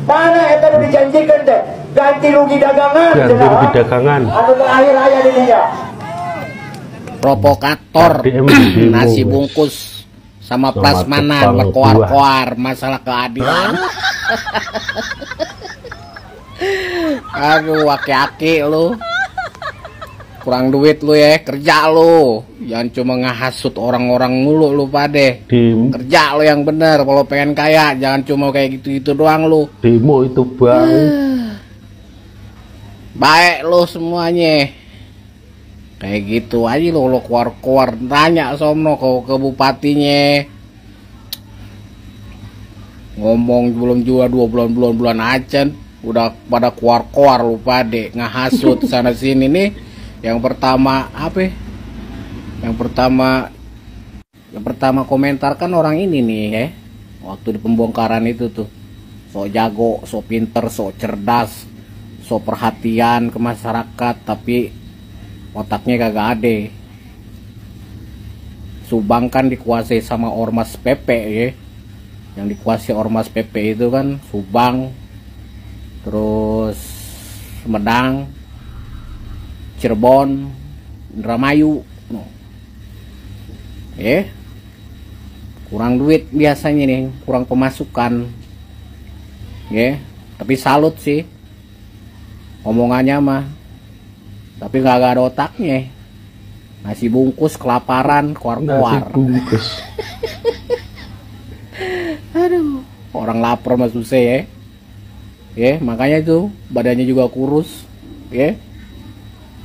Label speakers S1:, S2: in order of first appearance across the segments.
S1: Mana itu dijanjikan teh? Ganti rugi dagangan.
S2: Ganti rugi dagangan.
S1: Anu terakhir aja di dia.
S3: Provokator. Nasi bungkus sama prasmanan berkoar-koar masalah keadilan. Aduh, aki-aki lu. Kurang duit lu ya, kerja lu. Jangan cuma ngehasut orang-orang mulu lu pade. Kerja lu yang bener kalau pengen kaya, jangan cuma kayak gitu-gitu doang lu.
S2: Demo itu baik.
S3: Baik lu semuanya. Kayak gitu aja lu keluar-keluar tanya sono ke bupatinya. Ngomong belum juga 2 bulan aja udah pada keluar-keluar lu pade ngehasut sana sini nih. Yang pertama apa? Yang pertama komentar kan orang ini nih ya. Waktu di pembongkaran itu tuh. Sok jago, sok pinter, sok cerdas, sok perhatian ke masyarakat, tapi otaknya kagak ada. Subang kan dikuasai sama Ormas PP ya. Yang dikuasai Ormas PP itu kan Subang, terus Sumedang, Cirebon, Indramayu, kurang duit biasanya nih, kurang pemasukan, tapi salut sih, omongannya mah, tapi nggak ada otaknya, nasi bungkus kelaparan, keluar-keluar, aduh, orang lapar mah susah makanya tuh badannya juga kurus,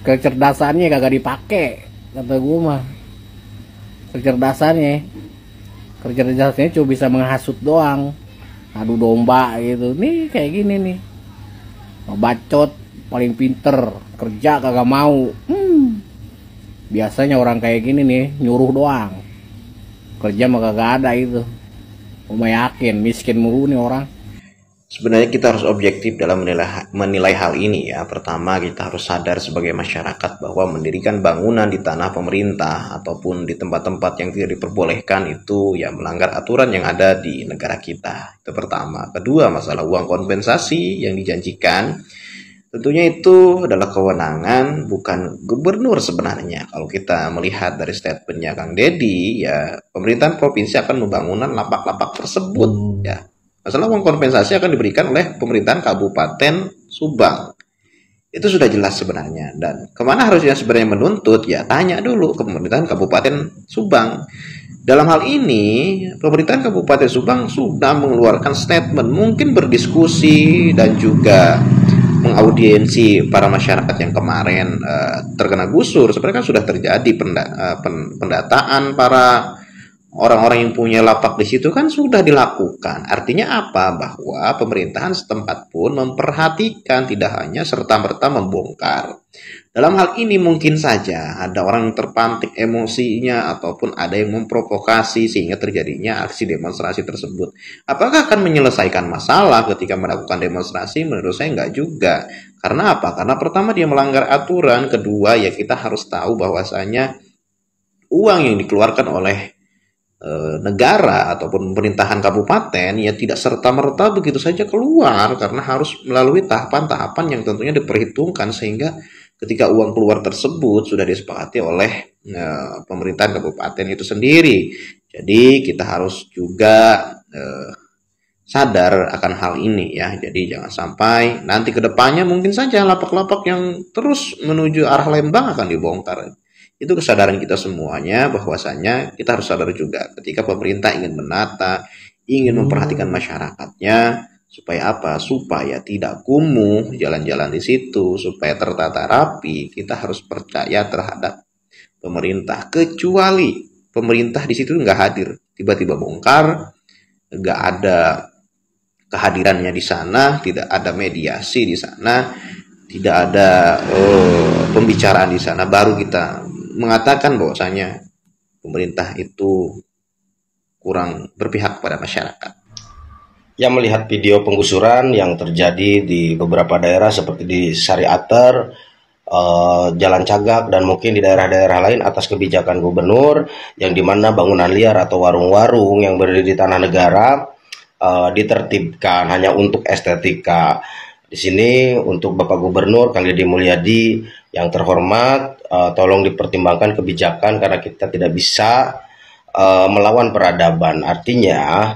S3: kecerdasannya kagak dipakai kata gue mah. Kecerdasannya cuma bisa menghasut doang, adu domba gitu. Nih kayak gini nih, bacot paling pinter, kerja kagak mau. Biasanya orang kayak gini nih nyuruh doang, kerja mah kagak ada itu. Oma yakin miskin mulu nih orang.
S4: Sebenarnya kita harus objektif dalam menilai hal ini ya. Pertama, kita harus sadar sebagai masyarakat bahwa mendirikan bangunan di tanah pemerintah ataupun di tempat-tempat yang tidak diperbolehkan itu ya melanggar aturan yang ada di negara kita. Itu pertama. Kedua, masalah uang kompensasi yang dijanjikan. Tentunya itu adalah kewenangan bukan gubernur sebenarnya. Kalau kita melihat dari statementnya Kang Deddy, ya pemerintahan provinsi akan membangun lapak-lapak tersebut ya. Masalah uang kompensasi akan diberikan oleh pemerintahan Kabupaten Subang. Itu sudah jelas sebenarnya. Dan kemana harusnya sebenarnya menuntut? Ya tanya dulu ke pemerintahan Kabupaten Subang. Dalam hal ini, pemerintahan Kabupaten Subang sudah mengeluarkan statement. Mungkin berdiskusi dan juga mengaudiensi para masyarakat yang kemarin terkena gusur. Sebenarnya kan sudah terjadi pendataan para orang-orang yang punya lapak di situ kan sudah dilakukan. Artinya apa? Bahwa pemerintahan setempat pun memperhatikan, tidak hanya serta-merta membongkar. Dalam hal ini mungkin saja ada orang yang terpantik emosinya ataupun ada yang memprovokasi sehingga terjadinya aksi demonstrasi tersebut. Apakah akan menyelesaikan masalah ketika melakukan demonstrasi? Menurut saya enggak juga. Karena apa? Karena pertama dia melanggar aturan, kedua ya kita harus tahu bahwasanya uang yang dikeluarkan oleh negara ataupun pemerintahan kabupaten ya tidak serta-merta begitu saja keluar, karena harus melalui tahapan-tahapan yang tentunya diperhitungkan, sehingga ketika uang keluar tersebut sudah disepakati oleh pemerintahan kabupaten itu sendiri. Jadi kita harus juga sadar akan hal ini ya. Jadi jangan sampai nanti ke depannya mungkin saja lapak-lapak yang terus menuju arah Lembang akan dibongkar. Itu kesadaran kita semuanya, bahwasanya kita harus sadar juga ketika pemerintah ingin menata, ingin memperhatikan masyarakatnya, supaya apa? Supaya tidak kumuh jalan-jalan di situ, supaya tertata rapi. Kita harus percaya terhadap pemerintah, kecuali pemerintah di situ nggak hadir, tiba-tiba bongkar, nggak ada kehadirannya di sana, tidak ada mediasi di sana, tidak ada pembicaraan di sana, baru kita mengatakan bahwasanya pemerintah itu kurang berpihak pada masyarakat.
S5: Ya, melihat video penggusuran yang terjadi di beberapa daerah seperti di Sariater, Jalan Cagak, dan mungkin di daerah-daerah lain atas kebijakan gubernur, yang dimana bangunan liar atau warung-warung yang berdiri di tanah negara ditertibkan hanya untuk estetika. Di sini untuk Bapak Gubernur Kang Deddy Mulyadi yang terhormat, tolong dipertimbangkan kebijakan karena kita tidak bisa melawan peradaban. Artinya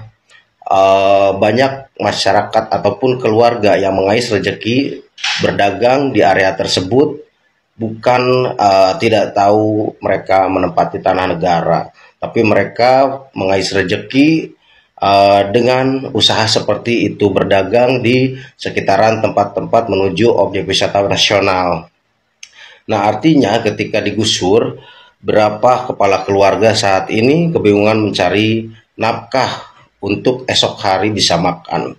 S5: banyak masyarakat ataupun keluarga yang mengais rezeki berdagang di area tersebut bukan tidak tahu mereka menempati tanah negara, tapi mereka mengais rezeki dengan usaha seperti itu, berdagang di sekitaran tempat-tempat menuju objek wisata nasional. Nah, artinya ketika digusur, berapa kepala keluarga saat ini kebingungan mencari nafkah untuk esok hari bisa makan.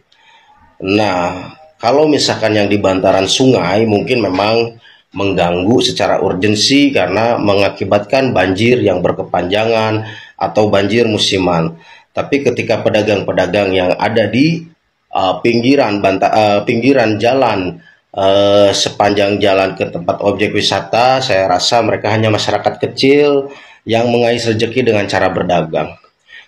S5: Nah, kalau misalkan yang di bantaran sungai mungkin memang mengganggu secara urgensi karena mengakibatkan banjir yang berkepanjangan atau banjir musiman. Tapi ketika pedagang-pedagang yang ada di pinggiran jalan sepanjang jalan ke tempat objek wisata, saya rasa mereka hanya masyarakat kecil yang mengais rezeki dengan cara berdagang.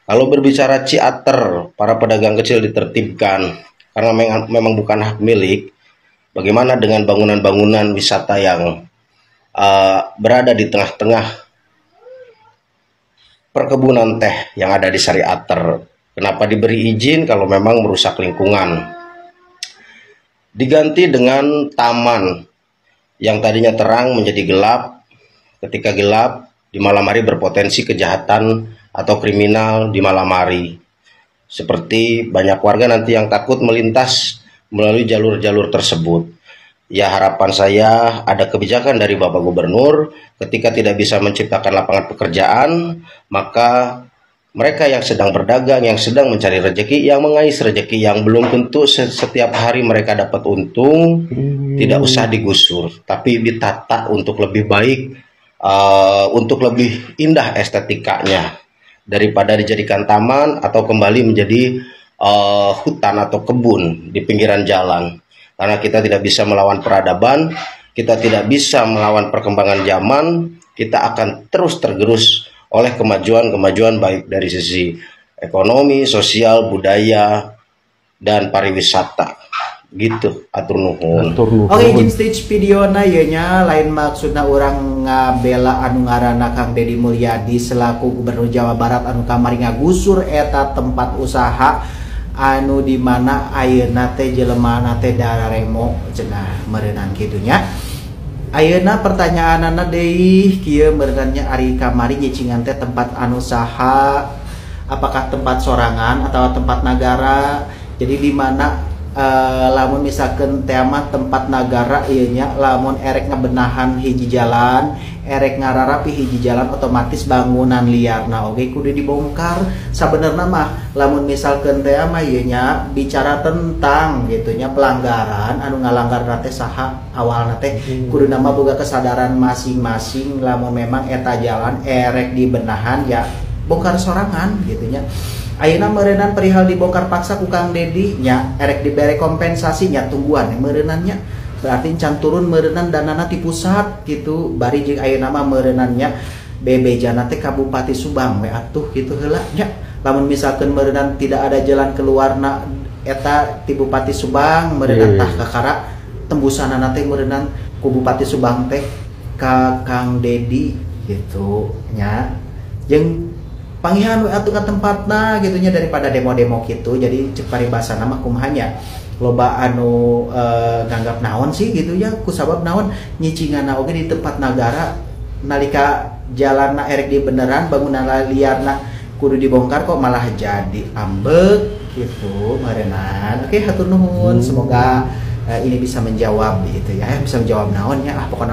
S5: Kalau berbicara ciater, para pedagang kecil ditertibkan karena memang bukan hak milik. Bagaimana dengan bangunan-bangunan wisata yang berada di tengah-tengah perkebunan teh yang ada di Sariater? Kenapa diberi izin kalau memang merusak lingkungan? Diganti dengan taman yang tadinya terang menjadi gelap. Ketika gelap di malam hari berpotensi kejahatan atau kriminal di malam hari. Seperti banyak warga nanti yang takut melintas melalui jalur-jalur tersebut. Ya, harapan saya ada kebijakan dari Bapak Gubernur ketika tidak bisa menciptakan lapangan pekerjaan, maka mereka yang sedang berdagang, yang sedang mencari rezeki, yang mengais rezeki yang belum tentu setiap hari mereka dapat untung, tidak usah digusur, tapi ditata untuk lebih baik, untuk lebih indah estetikanya daripada dijadikan taman atau kembali menjadi hutan atau kebun di pinggiran jalan. Karena kita tidak bisa melawan peradaban, kita tidak bisa melawan perkembangan zaman, kita akan terus tergerus oleh kemajuan-kemajuan baik dari sisi ekonomi, sosial, budaya, dan pariwisata. Gitu, atur nuhun.
S6: Oke, izin stage video na nya lain maksudna orang ngabela anu ngaranna Kang Deddy Mulyadi selaku Gubernur Jawa Barat anu kamari ngagusur eta tempat usaha anu dimana ayeuna teh jelema teh dararemo cenah meureunnan kitu nya. Ayeuna pertanyaanana deui kieu meureunnya ari kamari nyicingan teh tempat anu saha, apakah tempat sorangan atau tempat nagara. Jadi di mana lamun misalkan tema tempat nagara ieu nya lamun erek ngabenahan hiji jalan, erek ngararapi hiji jalan, otomatis bangunan liarna oge kudu dibongkar. Sabenerna mah lamun misalkan teh mah ieu nya bicara tentang gitu nya pelanggaran anu ngalanggar teh saha awalna teh kudu nama boga kesadaran masing-masing lamun memang eta jalan erek dibenahan ya bongkar sorangan gitu nya. Ayeuna meureunnan perihal dibongkar paksa ku Kang Deddy nya erek dibere kompensasi nya tungguan meureunnan nya. Berarti can turun meureunnan danana ti pusat gitu. Bari jeung ayeuna mah meureunnan nya bebejana teh ka Bupati Subang we atuh kitu heula nya. Lamun misalkan meureunnan tidak ada jalan keluarna eta ti Bupati Subang meureunnan tah kakara tembusanana teh meureunnan ku Bupati Subang teh ka Kang Deddy gitu nya. Jeung panggihan atuh ka tempatna gitu nya daripada demo-demo gitu. Jadi cek paribasana mah kumahanya loba anu nganggap naon sih gitu ya kusabab naon nyicinganna oge di tempat nagara nalika jalanna erek di beneran bangunan liarna kudu dibongkar kok malah jadi ambek gitu meureunnan. Oke, hatur nuhun, semoga ini bisa menjawab gitu ya, bisa menjawab naon ya pokoknya